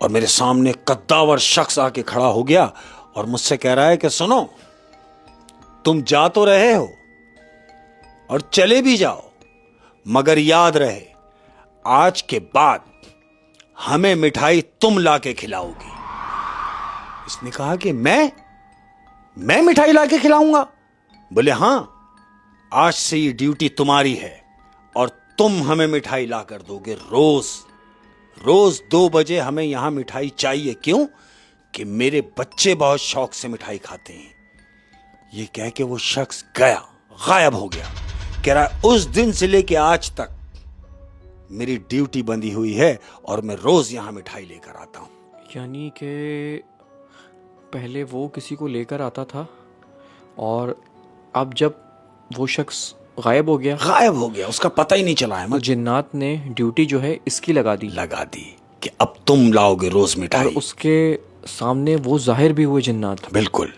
और मेरे सामने कद्दावर शख्स आके खड़ा हो गया और मुझसे कह रहा है कि सुनो, तुम जा तो रहे हो और चले भी जाओ, मगर याद रहे आज के बाद हमें मिठाई तुम लाके खिलाओगी। इसने कहा कि मैं मिठाई लाके खिलाऊंगा? बोले हां, आज से ये ड्यूटी तुम्हारी है और तुम हमें मिठाई लाकर दोगे रोज 2 बजे हमें यहां मिठाई चाहिए। क्यों? कि मेरे बच्चे बहुत शौक से मिठाई खाते हैं। ये कह के वो शख्स गया, गायब हो गया। कह रहा है उस दिन से लेके आज तक मेरी ड्यूटी बंधी हुई है और मैं रोज यहां मिठाई लेकर आता हूं। यानी कि पहले वो किसी को लेकर आता था और अब जब वो शख्स गायब हो गया, उसका पता ही नहीं चला है। तो जिन्नात ने ड्यूटी जो है इसकी लगा दी कि अब तुम लाओगे रोज मिठाई। और उसके सामने वो जाहिर भी हुए जिन्नात। बिल्कुल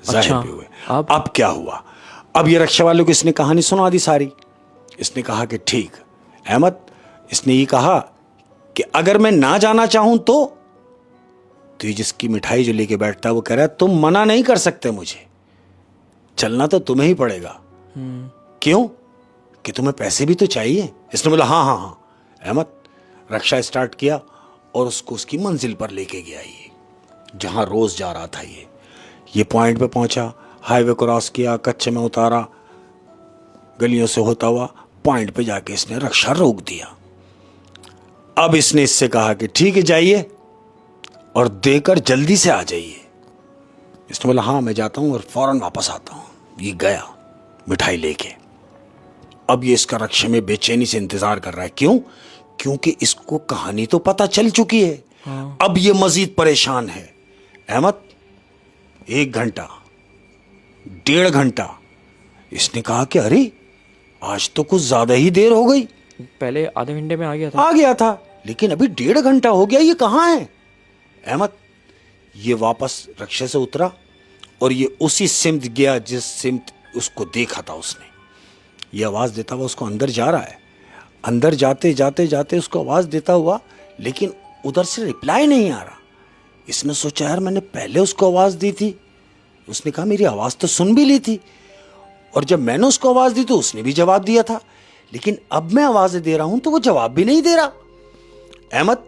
जाहिर अच्छा, भी हुए। अब क्या हुआ? अब ये रक्षा वालों को इसने कहानी सुना दी सारी। इसने कहा कि ठीक अहमद, इसने ये कहा कि अगर मैं ना जाना चाहूं तो ये जिसकी मिठाई जो लेके बैठता है वो कह रहा है तुम मना नहीं कर सकते मुझे, चलना तो तुम्हें ही पड़ेगा। क्यों? कि तुम्हें पैसे भी तो चाहिए। इसने बोला हाँ। अहमद रक्षा स्टार्ट किया और उसको उसकी मंजिल पर लेके गया, ये जहां रोज जा रहा था। ये पॉइंट पे पहुंचा, हाईवे क्रॉस किया, कच्चे में उतारा, गलियों से होता हुआ पॉइंट पे जाके इसने रक्षा रोक दिया। अब इसने इससे कहा कि ठीक है जाइए और देकर जल्दी से आ जाइए। इसने बोला हाँ मैं जाता हूं और फौरन वापस आता हूं। ये गया मिठाई लेके। अब ये इसका रक्षा में बेचैनी से इंतजार कर रहा है। क्यों? क्योंकि इसको कहानी तो पता चल चुकी है। अब ये मजीद परेशान है। अहमद 1 घंटा 1.5 घंटा, इसने कहा कि अरे आज तो कुछ ज्यादा ही देर हो गई। पहले आधे घंटे में आ गया था, लेकिन अभी 1.5 घंटा हो गया, ये कहां है? अहमद ये वापस रक्षा से उतरा और ये उसी सिमत गया जिस सिमत उसको देखा था उसने। ये आवाज देता हुआ उसको अंदर जा रहा है। अंदर जाते उसको आवाज देता हुआ, लेकिन उधर से रिप्लाई नहीं आ रहा। इसने सोचा यार मैंने पहले उसको आवाज दी थी, उसने कहा मेरी आवाज तो सुन भी ली थी, और जब मैंने उसको आवाज दी तो उसने भी जवाब दिया था, लेकिन अब मैं आवाजें दे रहा हूं तो वो जवाब भी नहीं दे रहा। अहमद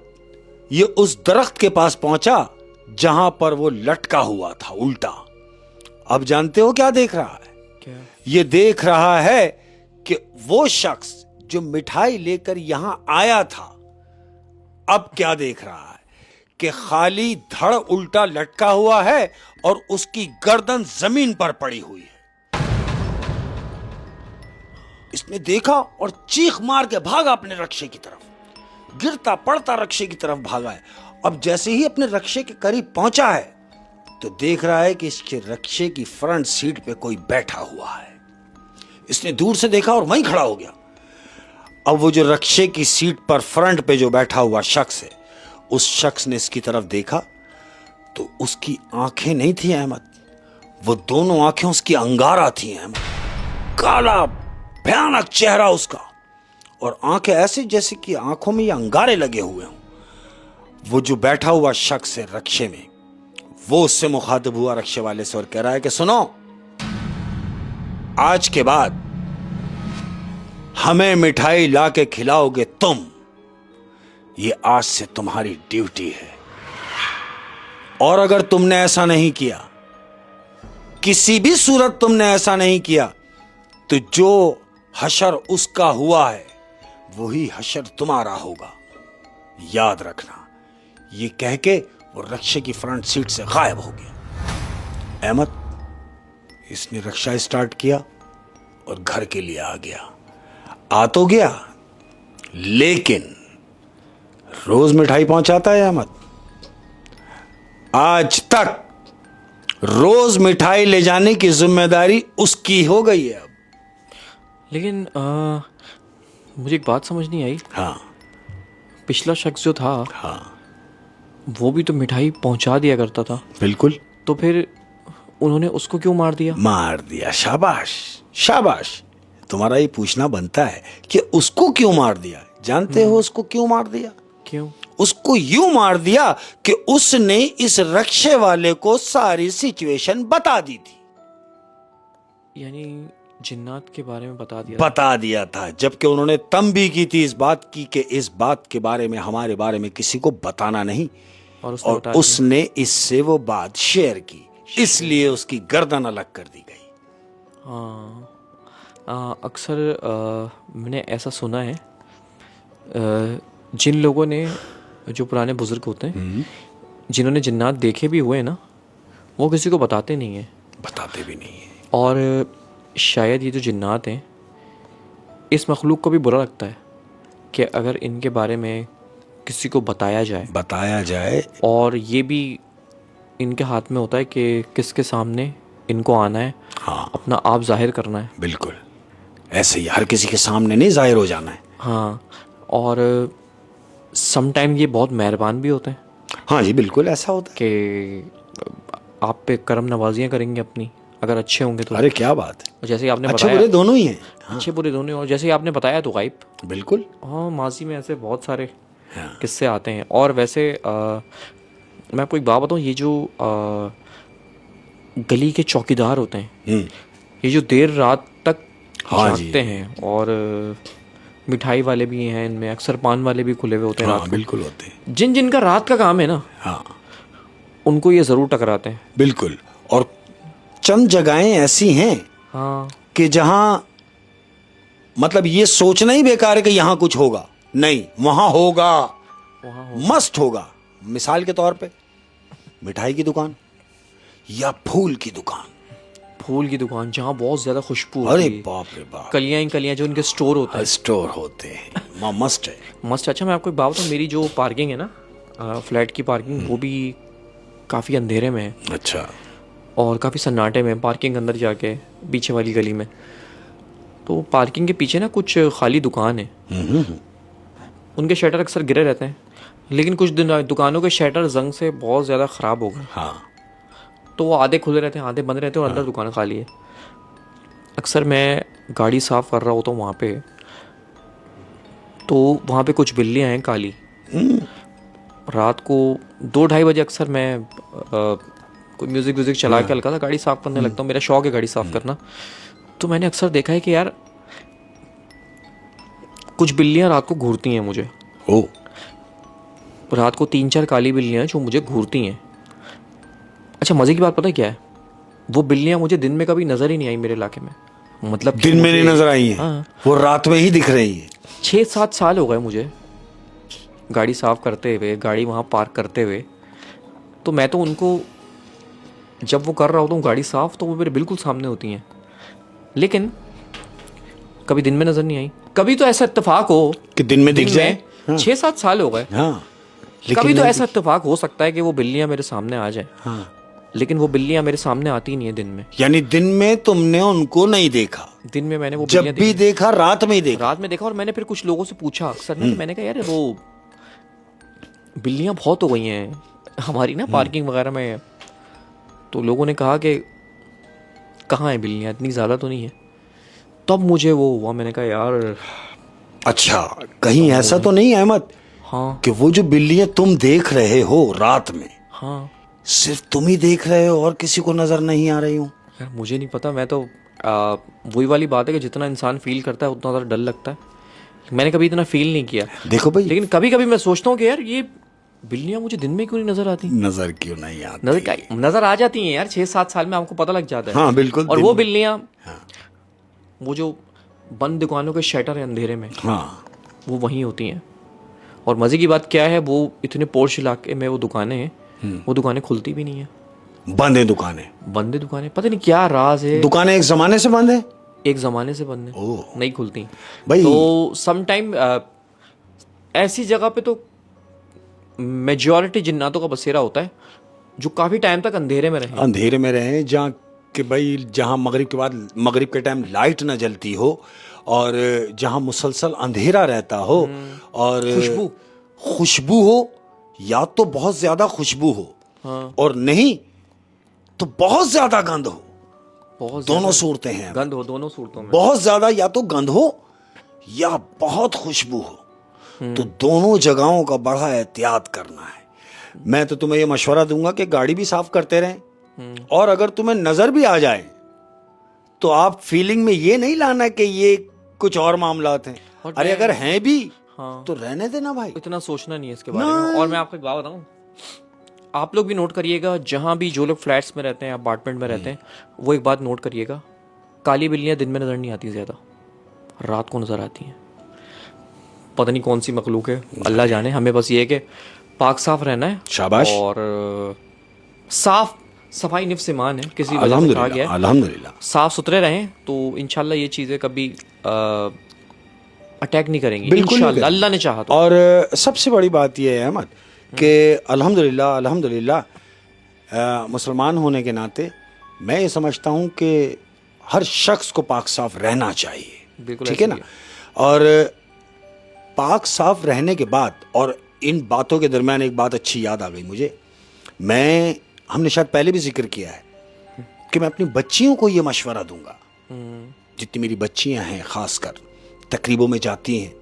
ये उस दरख्त के पास पहुंचा जहां पर वो लटका हुआ था उल्टा। अब जानते हो क्या देख रहा है? क्या? ये देख रहा है कि वो शख्स जो मिठाई लेकर यहां आया था, अब क्या देख रहा है कि खाली धड़ उल्टा लटका हुआ है और उसकी गर्दन जमीन पर पड़ी हुई है। इसने देखा और चीख मार के भागा अपने रक्षे की तरफ, गिरता पड़ता रक्षे की तरफ भागा है। अब जैसे ही अपने रक्षे के करीब पहुंचा है तो देख रहा है कि इसके रक्षे की फ्रंट सीट पे कोई बैठा हुआ है। इसने दूर से देखा और वहीं खड़ा हो गया। अब वो जो रक्षे की सीट पर फ्रंट पे जो बैठा हुआ शख्स है, उस शख्स ने इसकी तरफ देखा तो उसकी आंखें नहीं थी अहमद, वो दोनों आंखें उसकी अंगारा थी अहमद। काला भयानक चेहरा उसका और आंखें ऐसे जैसे कि आंखों में ये अंगारे लगे हुए हों। वो जो बैठा हुआ शख्स है रक्षे में, वो उससे मुखातिब हुआ रक्षे वाले से और कह रहा है कि सुनो, आज के बाद हमें मिठाई लाके खिलाओगे तुम, ये आज से तुम्हारी ड्यूटी है। और अगर तुमने ऐसा नहीं किया, किसी भी सूरत तुमने ऐसा नहीं किया, तो जो हशर उसका हुआ है वही हशर तुम्हारा होगा, याद रखना। ये कह के वो रक्षा की फ्रंट सीट से गायब हो गया। अहमद इसने रक्षा स्टार्ट किया और घर के लिए आ गया। आ तो गया, लेकिन रोज मिठाई पहुंचाता है अहमद। आज तक रोज मिठाई ले जाने की जिम्मेदारी उसकी हो गई है अब। लेकिन मुझे एक बात समझ नहीं आई। हाँ, पिछला शख्स जो था, हाँ, वो भी तो मिठाई पहुंचा दिया करता था। बिल्कुल। तो फिर उन्होंने उसको क्यों मार दिया? मार दिया, शाबाश शाबाश। तुम्हारा ये पूछना बनता है कि उसको क्यों मार दिया। जानते हो उसको क्यों मार दिया? क्यों? उसको यूं मार दिया कि उसने इस रक्षे वाले को सारी सिचुएशन बता दी थी, यानी जिन्नात के बारे में बता दिया था, जबकि उन्होंने तंबी की थी इस बात की कि इस बात के बारे में, हमारे बारे में किसी को बताना नहीं, और उसने इससे वो बात शेयर की, इसलिए उसकी गर्दन अलग कर दी गई। अक्सर मैंने ऐसा सुना है, जिन लोगों ने, जो पुराने बुजुर्ग होते हैं, जिन्होंने जिन्नात देखे भी हुए ना, वो किसी को बताते नहीं हैं, बताते भी नहीं है। और शायद ये जो जिन्नात हैं, इस मखलूक को भी बुरा लगता है कि अगर इनके बारे में किसी को बताया जाए, और ये भी इनके हाथ में होता है कि किसके सामने इनको आना है, हाँ, अपना आप जाहिर करना है। बिल्कुल ऐसे ही, हर किसी के सामने नहीं जाहिर हो जाना है। हाँ, और समटाइम ये बहुत मेहरबान भी होते हैं। हाँ जी, बिल्कुल ऐसा होता है कि आप पे करम नवाजियाँ करेंगे अपनी, अगर अच्छे होंगे तो। अरे क्या बात है, जैसे ही आपने अच्छे बताया, बुरे दोनों ही हैं। हाँ। अच्छे बुरे दोनों, और जैसे ही आपने बताया तो गायब। बिल्कुल, हाँ, माजी में ऐसे बहुत सारे हाँ, किस्से आते हैं। और वैसे मैं आपको एक बात बताऊँ, ये जो गली के चौकीदार होते हैं, ये जो देर रात तक जागते हैं, और मिठाई वाले भी हैं इनमें, अक्सर पान वाले भी खुले हुए होते हैं रात को। बिल्कुल होते हैं। जिन जिनका रात का काम है ना, हाँ, उनको ये ज़रूर टकराते हैं। बिल्कुल। और चंद जगहें ऐसी हैं, हाँ, कि जहां मतलब ये सोचना ही बेकार है कि यहां कुछ होगा, नहीं, वहां होगा, मस्त होगा। मिसाल के तौर पे मिठाई की दुकान या फूल की दुकान, जहां बहुत ज्यादा खुशबू होती है। अरे बाप रे बाप, कलियां ही कलियां, जो इनके स्टोर होते हैं, मस्त है, मस्त। अच्छा, मैं आपको एक बात बताऊं, मेरी जो पार्किंग है ना, फ्लैट की पार्किंग, वो भी काफ़ी अंधेरे में है। अच्छा। और काफ़ी सन्नाटे में, पार्किंग अंदर जाके पीछे वाली गली में। तो पार्किंग के पीछे ना कुछ खाली दुकान है, उनके शटर अक्सर गिरे रहते हैं, लेकिन कुछ दिन दुकानों के शटर जंग से बहुत ज़्यादा ख़राब हो गए। हाँ, तो वो आधे खुले रहते हैं, आधे बंद रहते हैं, और अंदर दुकान खाली है। अक्सर मैं गाड़ी साफ़ कर रहा होता हूँ वहाँ पे, तो वहाँ पे कुछ बिल्लियाँ हैं काली। रात को 2-2:30 बजे अक्सर मैं कोई म्यूज़िक चला के हल्का सा गाड़ी साफ़ करने लगता हूँ। मेरा शौक है गाड़ी साफ़ करना। तो मैंने अक्सर देखा है कि यार कुछ बिल्लियाँ रात को घूरती हैं मुझे। रात को 3-4 काली बिल्लियाँ जो मुझे घूरती हैं। अच्छा, मज़े की बात पता है क्या है? वो बिल्लियाँ मुझे दिन में कभी नज़र ही नहीं आई मेरे इलाके में। मतलब दिन में नहीं नज़र आई हैं? हाँ। वो रात में ही दिख रही हैं। 6-7 साल हो गए मुझे गाड़ी साफ़ करते हुए, गाड़ी वहाँ पार्क करते हुए। तो मैं तो उनको, जब वो कर रहा होता हूँ गाड़ी साफ़, तो वो मेरे बिल्कुल सामने होती हैं, लेकिन कभी दिन में नज़र नहीं आई। कभी तो ऐसा इत्तेफाक हो कि दिन में दिख जाए। 6-7 साल हो गए। हाँ, कभी तो ऐसा इत्तेफाक हो सकता है कि वो बिल्लियाँ मेरे सामने आ जाए। हाँ, लेकिन वो बिल्लियाँ मेरे सामने आती नहीं है दिन में। यानी दिन में तुमने उनको नहीं देखा? दिन में मैंने वो जब भी देखा रात में ही देखा? रात में देखा। और मैंने फिर कुछ लोगों से पूछा अक्सर ना, मैंने कहा यार वो बिल्लियाँ बहुत हो गई हैं हमारी ना पार्किंग वगैरह में। तो लोगों ने कहा कि कहाँ है बिल्लियाँ, इतनी ज़्यादा तो नहीं है। तब मुझे वो हुआ, मैंने कहा यार, अच्छा, कहीं ऐसा तो नहीं अहमद? हाँ, कि वो जो बिल्लियाँ तुम देख रहे हो रात में, हाँ, सिर्फ तुम ही देख रहे हो और किसी को नजर नहीं आ रही हूँ? यार मुझे नहीं पता। मैं तो वही वाली बात है कि जितना इंसान फील करता है उतना ज़्यादा डर लगता है। मैंने कभी इतना फील नहीं किया। देखो भाई, लेकिन कभी कभी मैं सोचता हूँ कि यार ये बिल्लियाँ मुझे दिन में क्यों नहीं नजर आती? नजर क्यों नहीं आती? नजर आ जाती हैं यार, 6-7 साल में आपको पता लग जाता है। हाँ, बिल्कुल। और वो बिल्लियाँ, वो जो बंद दुकानों के शटर है अंधेरे में, हाँ, वो वहीं होती हैं। और मज़े की बात क्या है, वो इतने पोर्श इलाके में वो दुकानें हैं, वो दुकानें खुलती भी नहीं है। बंद है दुकानें? बंद है दुकानें, पता नहीं क्या राज है। दुकानें एक जमाने से बंद है? एक जमाने से बंद है, नहीं खुलती भाई। तो सम टाइम ऐसी जगह पे तो मेजॉरिटी जिन्नातों का बसेरा होता है जो काफ़ी टाइम तक अंधेरे में रहे, जहाँ कि भाई जहाँ मगरिब के टाइम लाइट ना जलती हो, और जहाँ मुसलसल अंधेरा रहता हो, और खुशबू हो, या तो बहुत ज्यादा खुशबू हो, हाँ, और नहीं तो बहुत ज्यादा गंध हो। दोनों सूरतें हैं। गंध हो दोनों सूरतों में। बहुत ज्यादा या तो गंध हो या बहुत खुशबू हो, तो दोनों जगहों का बड़ा एहतियात करना है। मैं तो तुम्हें ये मशवरा दूंगा कि गाड़ी भी साफ करते रहें, और अगर तुम्हें नजर भी आ जाए तो आप फीलिंग में ये नहीं लाना कि ये कुछ और मामलात हैं। अरे अगर हैं भी तो रहने देना भाई, इतना सोचना नहीं है इसके बारे में। और मैं आपको एक बात बताऊं, आप लोग भी नोट करिएगा, जहां भी जो लोग फ्लैट्स में रहते हैं, अपार्टमेंट में रहते हैं, वो एक बात नोट करिएगा, काली बिल्लियां दिन में नजर नहीं आती, ज्यादा रात को नजर आती हैं। पता नहीं कौन सी मखलूक है, अल्लाह जाने। हमें बस ये है कि पाक साफ रहना है। शाबाश। और साफ सफाई निफ्स ईमान है, किसी वजह से कहा गया है। अल्हम्दुलिल्लाह साफ सुथरे रहें तो इंशाल्लाह ये चीज़ें कभी अटैक नहीं करेंगी, बिल्कुल नहीं इंशाल्लाह, अल्लाह ने चाहा तो। और सबसे बड़ी बात यह है अहमद कि अल्हम्दुलिल्लाह अल्हम्दुलिल्लाह मुसलमान होने के नाते मैं ये समझता हूँ कि हर शख्स को पाक साफ रहना चाहिए, बिल्कुल ठीक है ना। और पाक साफ रहने के बाद, और इन बातों के दरमियान एक बात अच्छी याद आ गई मुझे, हमने शायद पहले भी जिक्र किया है कि मैं अपनी बच्चियों को ये मशवरा दूंगा, जितनी मेरी बच्चियां हैं खासकर, तकरीबों में जाती हैं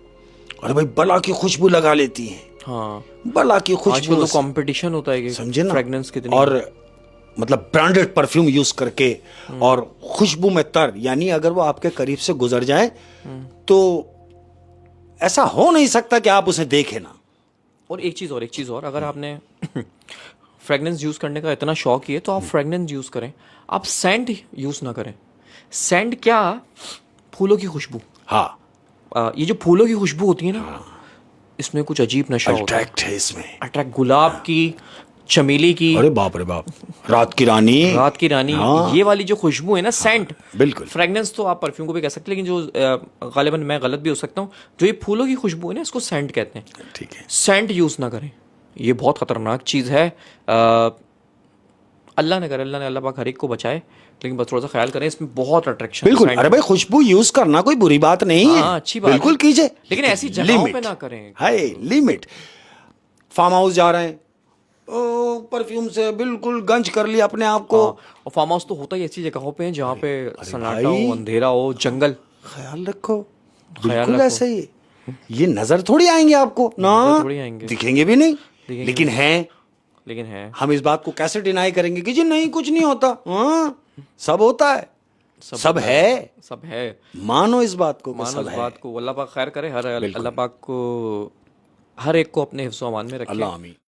और भाई बला की खुशबू लगा लेती हैं। हाँ, बला की खुशबू, आजकल तो कंपटीशन होता है कि समझे ना, फ्रेगनेंस कितनी, और मतलब ब्रांडेड परफ्यूम यूज करके और खुशबू में तर, यानी अगर वो आपके करीब से गुजर जाए तो ऐसा हो नहीं सकता कि आप उसे देखें ना। और एक चीज़ और, अगर आपने फ्रेगनेंस यूज़ करने का इतना शौक ही है तो आप फ्रेगनेंस यूज़ करें, आप सेंट यूज़ ना करें। सेंट क्या, फूलों की खुशबू। हाँ, ये जो फूलों की खुशबू होती है ना, इसमें कुछ अजीब नशा होता है। अट्रैक्ट है इसमें, अट्रैक्ट, गुलाब की, चमेली की, अरे बाप रे बाप, रात की रानी, हाँ। ये वाली जो खुशबू है ना, सेंट, बिल्कुल। फ्रेगनेंस तो आप परफ्यूम को भी कह सकते हैं, लेकिन जो गालिबन मैं गलत भी हो सकता हूँ, जो ये फूलों की खुशबू है ना, इसको सेंट कहते हैं। ठीक है, सेंट यूज़ ना करें, ये बहुत खतरनाक चीज़ है। अल्लाह ने करे, अल्लाह पाक हर एक को बचाए, लेकिन बस थोड़ा सा ख्याल करें, इसमें बहुत अट्रैक्शन। बिल्कुल। अरे भाई खुशबू यूज करना कोई बुरी बात नहीं है, अच्छी बात बिल्कुल कीजिए, लेकिन ऐसी जगहों पे ना करें। हाय लिमिट। फार्म हाउस जा रहे हैं, परफ्यूम से बिल्कुल गंज कर लिया अपने आप को। और फार्म हाउस तो होता ही ऐसी जगहों पे है जहाँ पे सन्नाटा हो, अंधेरा हो, जंगल। ख्याल रखो, बिल्कुल ऐसे ही। ये नजर थोड़ी आएंगे आपको ना, थोड़ी आएंगे, दिखेंगे भी नहीं, लेकिन है। हम इस बात को कैसे डिनाई करेंगे कि जी नहीं कुछ नहीं होता? हाँ, सब होता है, सब है। मानो इस बात को, बात को। अल्लाह पाक खैर करे, अल्लाह पाक को हर एक को अपने हिफ्ज़-ओ-अमान में रखे। अल्लाह आमीन।